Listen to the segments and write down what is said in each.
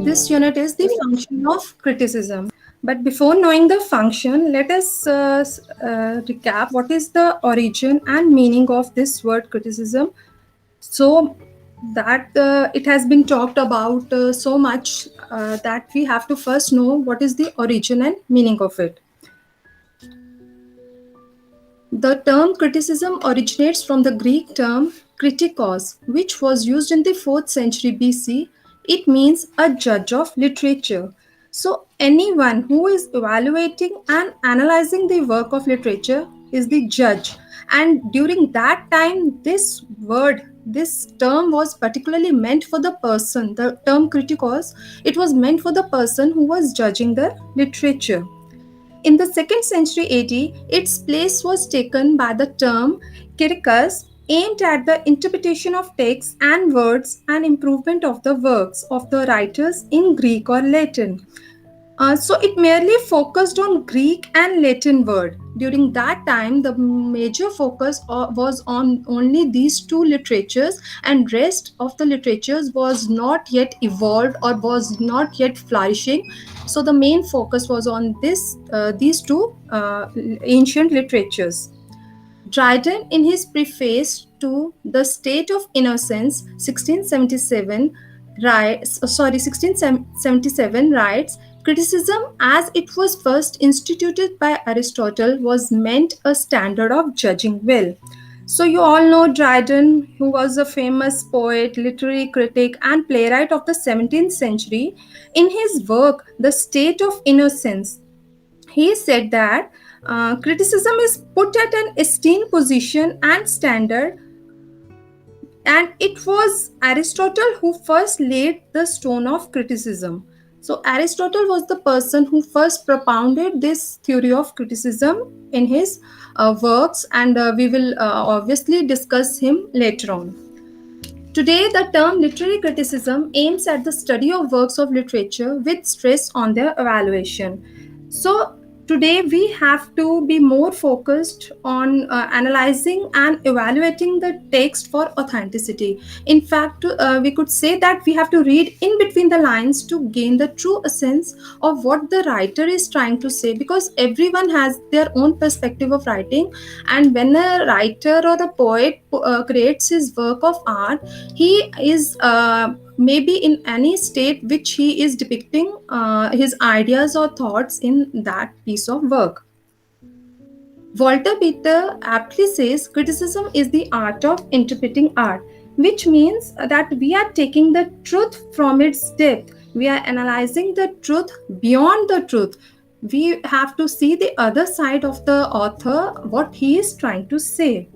This unit is the function of criticism. But before knowing the function, let us recap what is the origin and meaning of this word criticism. So that it has been talked about so much that we have to first know what is the origin and meaning of it. The term criticism originates from the Greek term kritikos, which was used in the 4th century BC. It means a judge of literature. So, anyone who is evaluating and analyzing the work of literature is the judge. And during that time, this term was particularly meant for the person. The term kritikos, it was meant for the person who was judging the literature. In the 2nd century AD, its place was taken by the term "kritikas", aimed at the interpretation of texts and words and improvement of the works of the writers in Greek or Latin. So it merely focused on Greek and Latin word. During that time, the major focus was on only these two literatures, and rest of the literatures was not yet evolved or was not yet flourishing. So the main focus was on these two ancient literatures. Dryden, in his preface to The State of Innocence, 1677 writes, criticism, as it was first instituted by Aristotle, was meant a standard of judging well. So you all know Dryden, who was a famous poet, literary critic, and playwright of the 17th century. In his work, The State of Innocence, he said that criticism is put at an esteemed position and standard, and it was Aristotle who first laid the stone of criticism. So Aristotle was the person who first propounded this theory of criticism in his works, and we will obviously discuss him later on. Today, the term literary criticism aims at the study of works of literature with stress on their evaluation. So, today we have to be more focused on analyzing and evaluating the text for authenticity. In fact, we could say that we have to read in between the lines to gain the true essence of what the writer is trying to say, because everyone has their own perspective of writing. And when a writer or a poet creates his work of art, he is maybe in any state which he is depicting his ideas or thoughts in that piece of work. Walter Peter aptly says criticism is the art of interpreting art, which means that we are taking the truth from its depth. We are analyzing the truth beyond the truth. We have to see the other side of the author, what he is trying to say.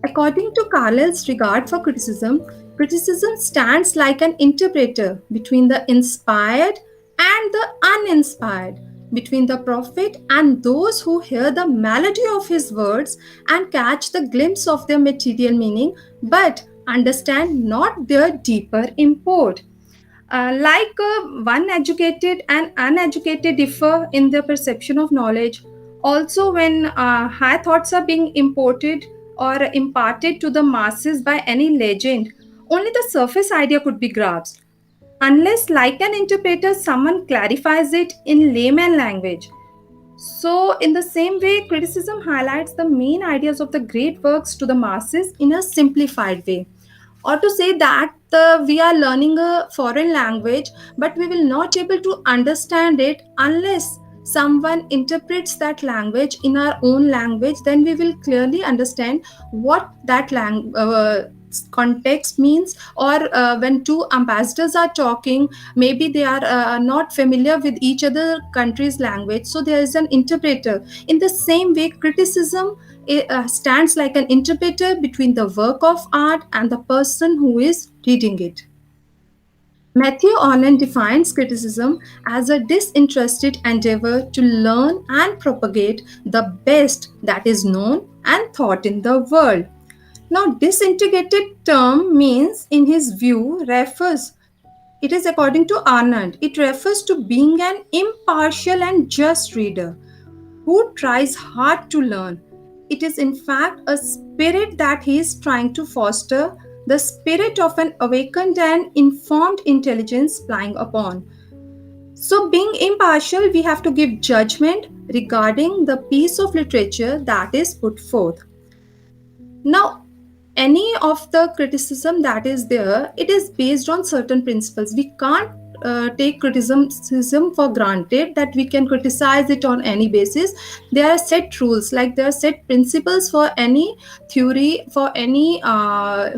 According to Carlyle's regard for criticism, criticism stands like an interpreter between the inspired and the uninspired, between the prophet and those who hear the melody of his words and catch the glimpse of their material meaning but understand not their deeper import. One educated and uneducated differ in their perception of knowledge, also when high thoughts are being imported or imparted to the masses by any legend, only the surface idea could be grasped. Unless, like an interpreter, someone clarifies it in layman language. So, in the same way, criticism highlights the main ideas of the great works to the masses in a simplified way. Or to say that we are learning a foreign language, but we will not able to understand it unless someone interprets that language in our own language, then we will clearly understand what that context means. Or when two ambassadors are talking, maybe they are not familiar with each other country's language, so there is an interpreter. In the same way, criticism stands like an interpreter between the work of art and the person who is reading it. Matthew Arnold defines criticism as a disinterested endeavor to learn and propagate the best that is known and thought in the world. Now, disintegrated term means, in his view, it is according to Arnold, it refers to being an impartial and just reader who tries hard to learn. It is in fact a spirit that he is trying to foster, the spirit of an awakened and informed intelligence flying upon. So, being impartial, we have to give judgment regarding the piece of literature that is put forth. Now, any of the criticism that is there, it is based on certain principles. We can't take criticism for granted that we can criticize it on any basis. There are set rules, like there are set principles for any theory, for any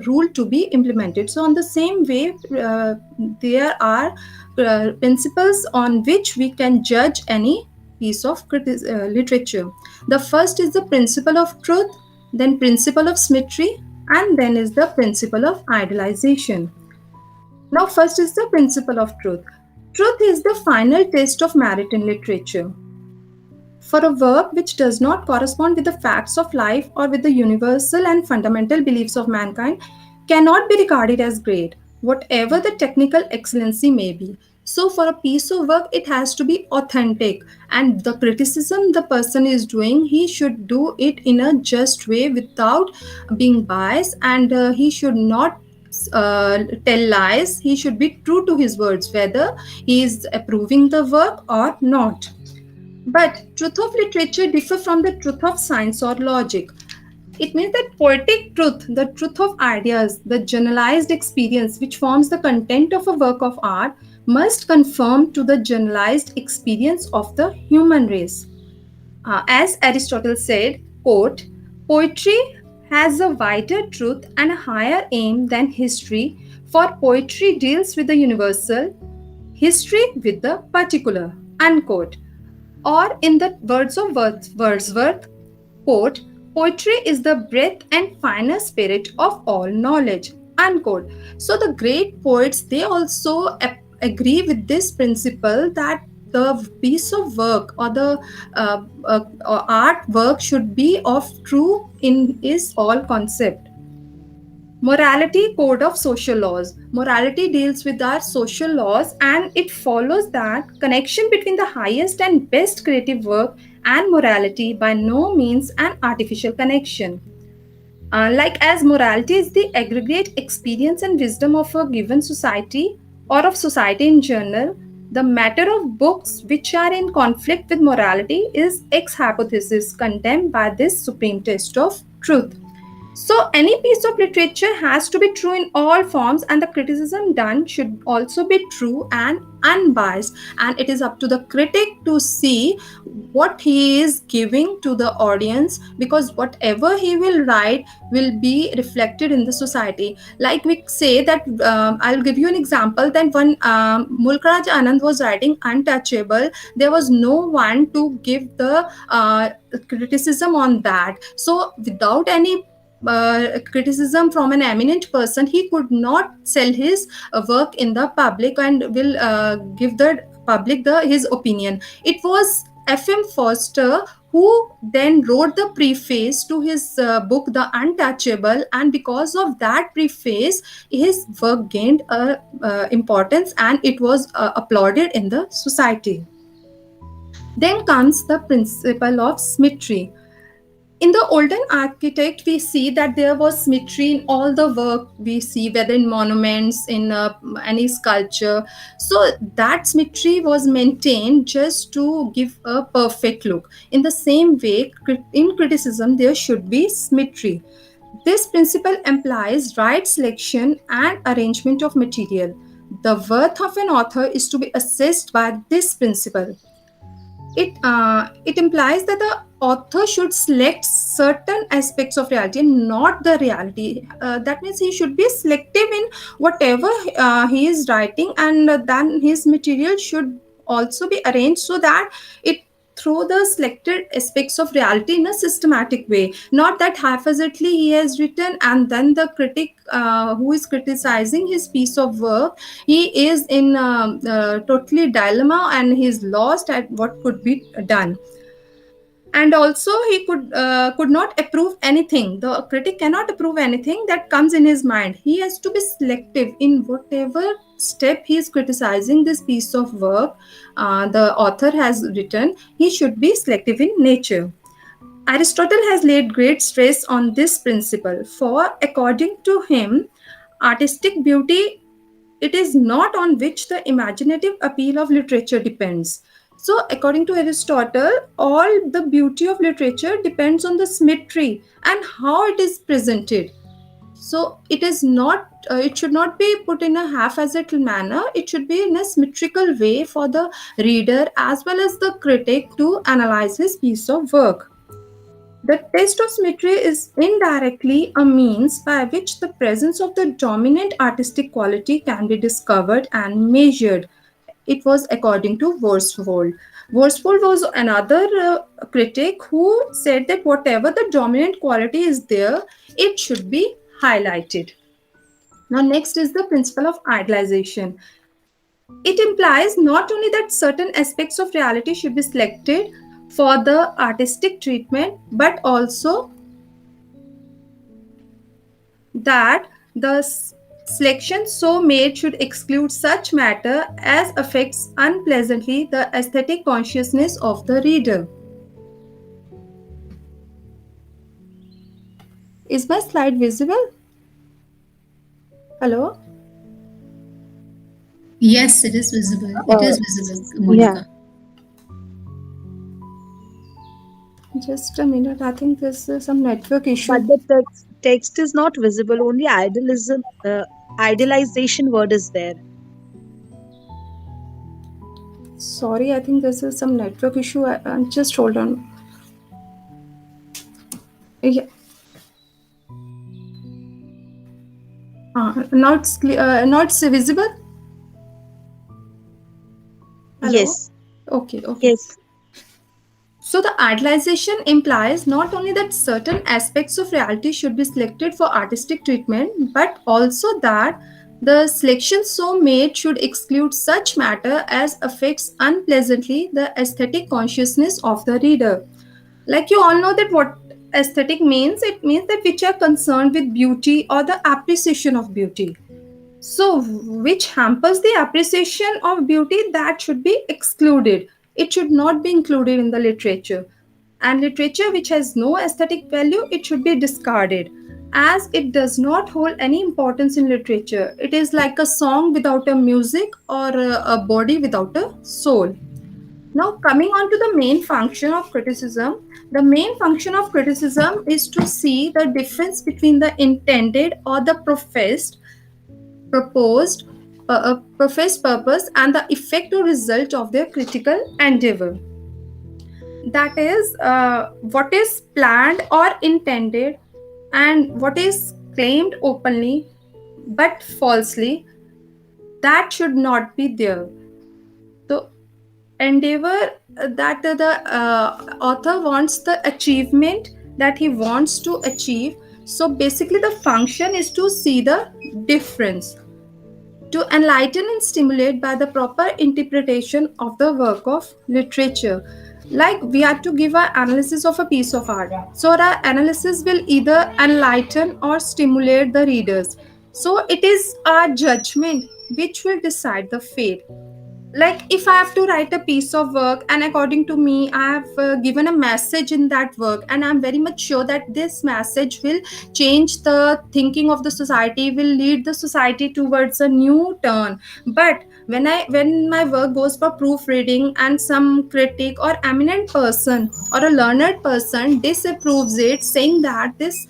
rule to be implemented. So on the same way, there are principles on which we can judge any piece of literature. The first is the principle of truth, then principle of symmetry, and then is the principle of idealization. Now, first is the principle of truth. Truth is the final test of merit in literature. For a work which does not correspond with the facts of life or with the universal and fundamental beliefs of mankind cannot be regarded as great, whatever the technical excellency may be. So, for a piece of work, it has to be authentic, and the criticism the person is doing, he should do it in a just way without being biased, and he should not tell lies. He should be true to his words, whether he is approving the work or not. But truth of literature differ from the truth of science or logic. It means that poetic truth, the truth of ideas, the generalized experience which forms the content of a work of art, must conform to the generalized experience of the human race. As Aristotle said, quote, poetry has a wider truth and a higher aim than history, for poetry deals with the universal, history with the particular, unquote. Or, in the words of Wordsworth, quote, poetry is the breath and finer spirit of all knowledge, unquote. So the great poets, they also agree with this principle that the piece of work or the artwork should be of true in its all concept. Morality, code of social laws. Morality deals with our social laws, and it follows that connection between the highest and best creative work and morality by no means an artificial connection. Like as morality is the aggregate experience and wisdom of a given society or of society in general, the matter of books which are in conflict with morality is ex hypothesis condemned by this supreme test of truth. So, any piece of literature has to be true in all forms, and the criticism done should also be true and unbiased. And it is up to the critic to see what he is giving to the audience, because whatever he will write will be reflected in the society. Like we say that, I'll give you an example that when Mulkraj Anand was writing Untouchable, there was no one to give the criticism on that. So, without any criticism from an eminent person, he could not sell his work in the public and will give the public his opinion. It was F.M. Foster who then wrote the preface to his book The Untouchable, and because of that preface, his work gained importance and it was applauded in the society. Then comes the principle of symmetry. In the olden architect, we see that there was symmetry in all the work we see, whether in monuments, in any sculpture. So that symmetry was maintained just to give a perfect look. In the same way, in criticism, there should be symmetry. This principle implies right selection and arrangement of material. The worth of an author is to be assessed by this principle. It implies that the author should select certain aspects of reality and not the reality. That means he should be selective in whatever he is writing, and then his material should also be arranged so that it through the selected aspects of reality in a systematic way, not that haphazardly he has written and then the critic who is criticizing his piece of work, he is in totally dilemma and he is lost at what could be done. And also he could not approve anything. The critic cannot approve anything that comes in his mind. He has to be selective in whatever step he is criticizing this piece of work the author has written. He should be selective in nature. Aristotle has laid great stress on this principle, for according to him, artistic beauty it is not on which the imaginative appeal of literature depends. So, according to Aristotle, all the beauty of literature depends on the symmetry and how it is presented. So, it is not. It should not be put in a haphazard manner. It should be in a symmetrical way for the reader as well as the critic to analyze his piece of work. The test of symmetry is indirectly a means by which the presence of the dominant artistic quality can be discovered and measured. It was according to Worsfold. Worsfold was another critic who said that whatever the dominant quality is there, it should be highlighted. Now, next is the principle of idealization. It implies not only that certain aspects of reality should be selected for the artistic treatment, but also that the selection so made should exclude such matter as affects unpleasantly the aesthetic consciousness of the reader. Is my slide visible? Hello? Yes, it is visible. It Uh, is visible, yeah, Monica. Just a minute, I think there's some network issue. but the text is not visible. Only idealization word is there. Sorry, I think there's some network issue. Just hold on. Yeah. Now it's clear. Now it's visible. Hello. Yes, Okay. Okay. yes, So the idealization implies not only that certain aspects of reality should be selected for artistic treatment, but also that the selection so made should exclude such matter as affects unpleasantly the aesthetic consciousness of the reader. Like you all know that what aesthetic means, it means that which are concerned with beauty or the appreciation of beauty. So, which hampers the appreciation of beauty, that should be excluded. It should not be included in the literature. And literature which has no aesthetic value, it should be discarded as it does not hold any importance in literature. It is like a song without a music or a body without a soul. Now, coming on to the main function of criticism, the main function of criticism is to see the difference between the intended or the proposed professed purpose and the effect or result of their critical endeavor. That is what is planned or intended and what is claimed openly but falsely, that should not be there. So endeavor, that the author wants the achievement that he wants to achieve. So basically the function is to see the difference, to enlighten and stimulate by the proper interpretation of the work of literature. Like we are to give our analysis of a piece of art, so our analysis will either enlighten or stimulate the readers. So it is our judgment which will decide the fate. Like if I have to write a piece of work and according to me I have given a message in that work, and I'm very much sure that this message will change the thinking of the society, will lead the society towards a new turn. But when my work goes for proofreading and some critic or eminent person or a learned person disapproves it, saying that this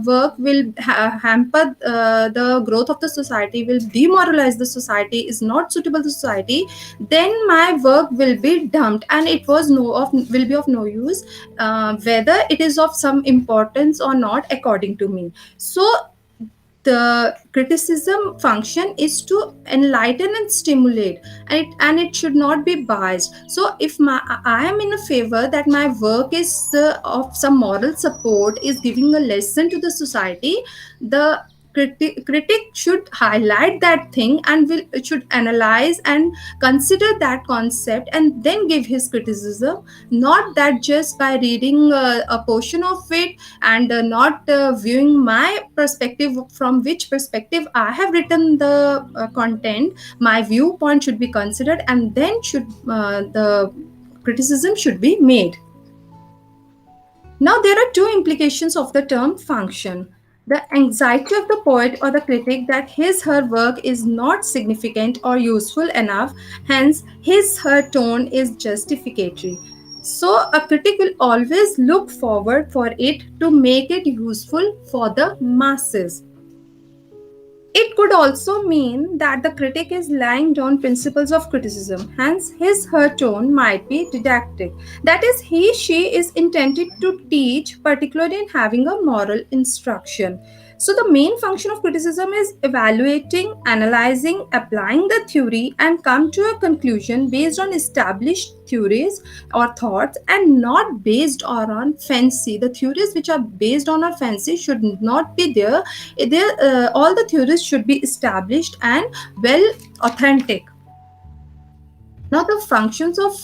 work will hamper the growth of the society, will demoralize the society, is not suitable to society, then my work will be dumped and it will be of no use, whether it is of some importance or not according to me. So the criticism function is to enlighten and stimulate, and it should not be biased. So if I am in a favor that my work is of some moral support, is giving a lesson to the society, the critic should highlight that thing and should analyze and consider that concept and then give his criticism. Not that just by reading a portion of it and not viewing my perspective, from which perspective I have written the content, my viewpoint should be considered and then should the criticism should be made. Now, there are two implications of the term function. The anxiety of the poet or the critic that his her work is not significant or useful enough, hence his her tone is justificatory. So a critic will always look forward for it to make it useful for the masses. It could also mean that the critic is laying down principles of criticism, hence, his her tone might be didactic. That is, he she is intended to teach, particularly in having a moral instruction. So, the main function of criticism is evaluating, analyzing, applying the theory, and come to a conclusion based on established theories or thoughts and not based on fancy. The theories which are based on our fancy should not be there. All the theories should be established and well authentic. Now the functions of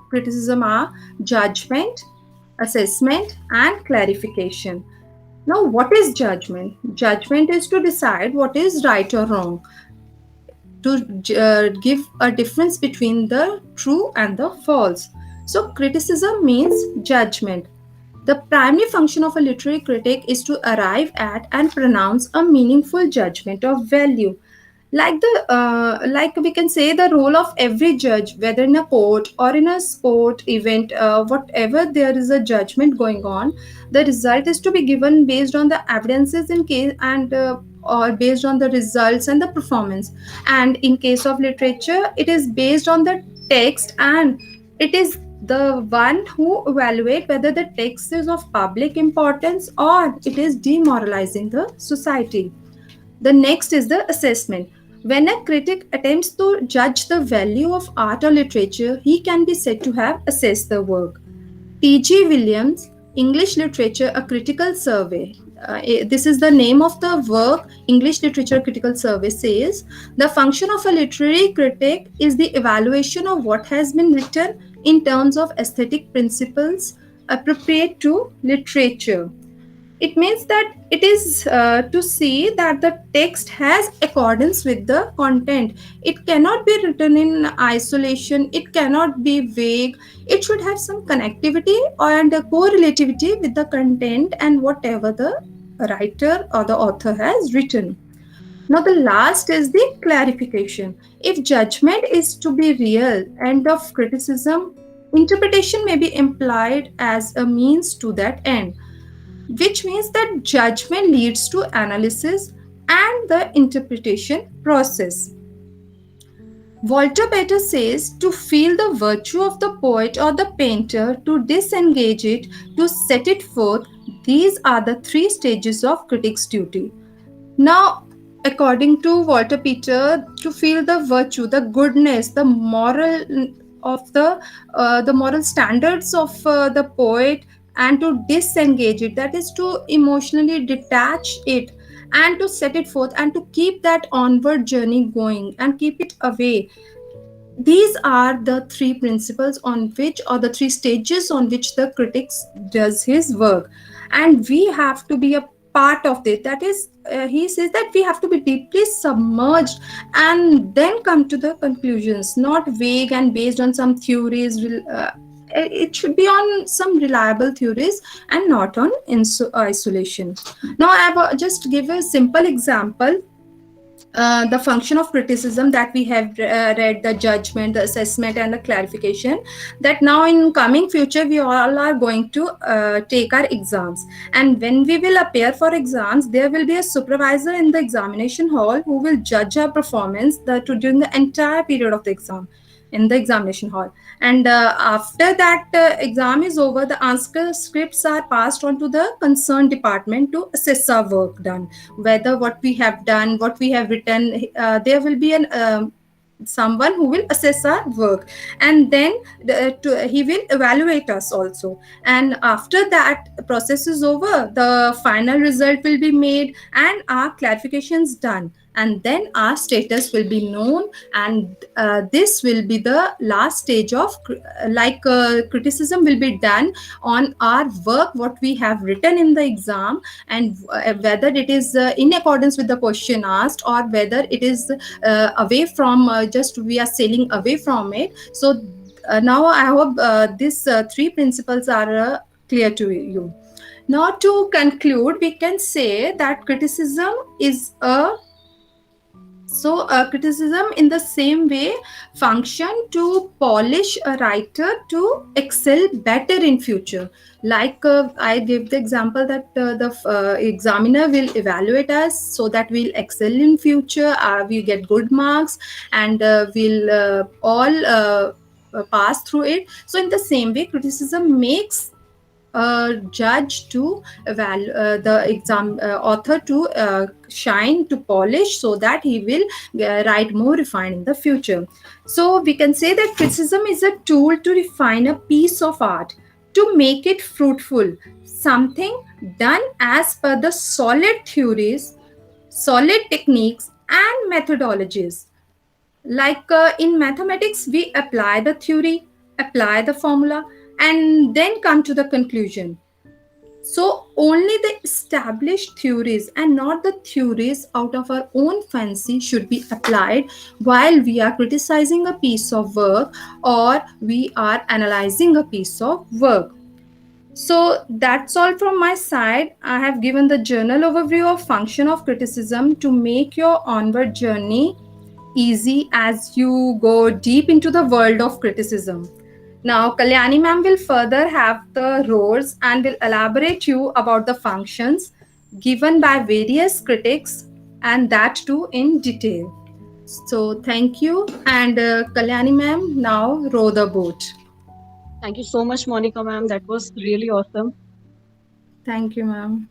criticism are judgment, assessment, and clarification. Now, what is judgment? Judgment is to decide what is right or wrong, to give a difference between the true and the false. So, criticism means judgment. The primary function of a literary critic is to arrive at and pronounce a meaningful judgment of value. Like we can say the role of every judge, whether in a court or in a sport event, whatever there is a judgment going on, the result is to be given based on the evidences in case and or based on the results and the performance. And in case of literature, it is based on the text, and it is the one who evaluate whether the text is of public importance or it is demoralizing the society. The next is the assessment. When a critic attempts to judge the value of art or literature, he can be said to have assessed the work. T.G. Williams, English Literature, a Critical Survey. This is the name of the work. English Literature Critical Survey says the function of a literary critic is the evaluation of what has been written in terms of aesthetic principles appropriate to literature. It means that it is to see that the text has accordance with the content. It cannot be written in isolation, it cannot be vague. It should have some connectivity and a correlativity with the content and whatever the writer or the author has written. Now the last is the clarification. If judgment is to be real end of criticism, interpretation may be implied as a means to that end, which means that judgment leads to analysis and the interpretation process. Walter Pater says to feel the virtue of the poet or the painter, to disengage it, to set it forth, these are the three stages of critic's duty. Now, according to Walter Peter, to feel the virtue, the goodness, the moral of the moral standards of the poet, and to disengage it, that is to emotionally detach it, and to set it forth and to keep that onward journey going and keep it away. These are the three principles on which, or the three stages on which the critics does his work, and we have to be a part of it. That is, he says that we have to be deeply submerged and then come to the conclusions, not vague and based on some theories. It should be on some reliable theories and not on isolation. Now I have just give a simple example. The function of criticism that we have read, the judgment, the assessment, and the clarification, that now in coming future we all are going to take our exams, and when we will appear for exams, there will be a supervisor in the examination hall who will judge our performance during the entire period of the exam in the examination hall. And after that exam is over, the answer scripts are passed on to the concerned department to assess our work done, whether what we have done, what we have written. There will be an someone who will assess our work, and then he will evaluate us also. And after that process is over, the final result will be made and our clarifications done, and then our status will be known. And this will be the last stage of criticism will be done on our work, what we have written in the exam, and whether it is in accordance with the question asked, or whether it is away from just we are sailing away from it. So now I hope these three principles are clear to you. Now, to conclude, we can say that criticism is a criticism in the same way function to polish a writer to excel better in future. Like I give the example that the examiner will evaluate us so that we'll excel in future, we get good marks, and we'll all pass through it. So in the same way, criticism makes a judge to the exam author to shine, to polish, so that he will write more refined in the future. So we can say that criticism is a tool to refine a piece of art, to make it fruitful, something done as per the solid theories, solid techniques and methodologies. Like in mathematics, we apply the theory, apply the formula, and then come to the conclusion. So, only the established theories and not the theories out of our own fancy should be applied while we are criticizing a piece of work or we are analyzing a piece of work. So that's all from my side. I have given the journal overview of function of criticism to make your onward journey easy as you go deep into the world of criticism. Now, Kalyani ma'am will further have the roles and will elaborate you about the functions given by various critics, and that too in detail. So, thank you, and Kalyani ma'am, now row the boat. Thank you so much, Monica ma'am. That was really awesome. Thank you, ma'am.